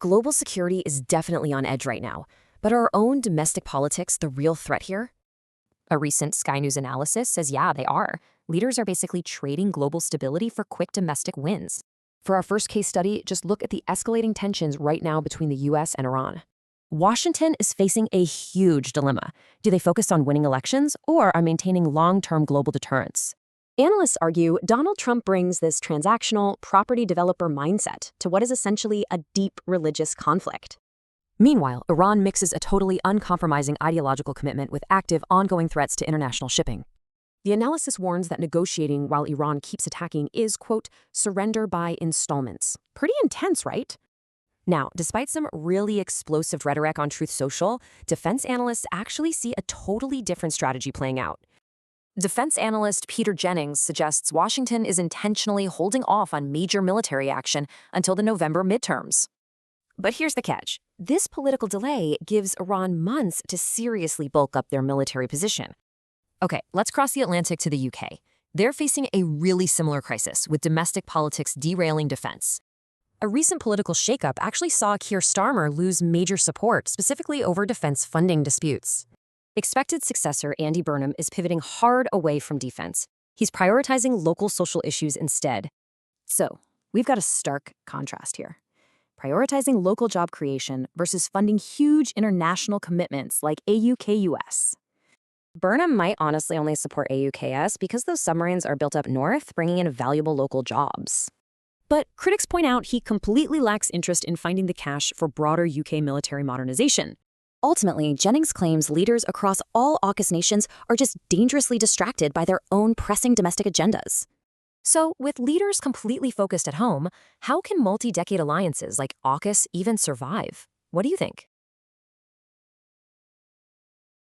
global security is definitely on edge right now. But are our own domestic politics the real threat here? A recent Sky News analysis says, yeah, they are. Leaders are basically trading global stability for quick domestic wins. For our first case study, just look at the escalating tensions right now between the US and Iran. Washington is facing a huge dilemma. Do they focus on winning elections or on maintaining long-term global deterrence? Analysts argue Donald Trump brings this transactional, property developer mindset to what is essentially a deep religious conflict. Meanwhile, Iran mixes a totally uncompromising ideological commitment with active, ongoing threats to international shipping. The analysis warns that negotiating while Iran keeps attacking is, quote, surrender by installments. Pretty intense, right? Now, despite some really explosive rhetoric on Truth Social, defense analysts actually see a totally different strategy playing out. Defense analyst Peter Jennings suggests Washington is intentionally holding off on major military action until the November midterms. But here's the catch. This political delay gives Iran months to seriously bulk up their military position. Okay, let's cross the Atlantic to the UK. They're facing a really similar crisis, with domestic politics derailing defense. A recent political shakeup actually saw Keir Starmer lose major support, specifically over defense funding disputes. Expected successor Andy Burnham is pivoting hard away from defense. He's prioritizing local social issues instead. So, we've got a stark contrast here. Prioritizing local job creation versus funding huge international commitments like AUKUS. Burnham might honestly only support AUKUS because those submarines are built up north, bringing in valuable local jobs. But critics point out he completely lacks interest in finding the cash for broader UK military modernization. Ultimately, Jennings claims leaders across all AUKUS nations are just dangerously distracted by their own pressing domestic agendas. So, with leaders completely focused at home, how can multi-decade alliances like AUKUS even survive? What do you think?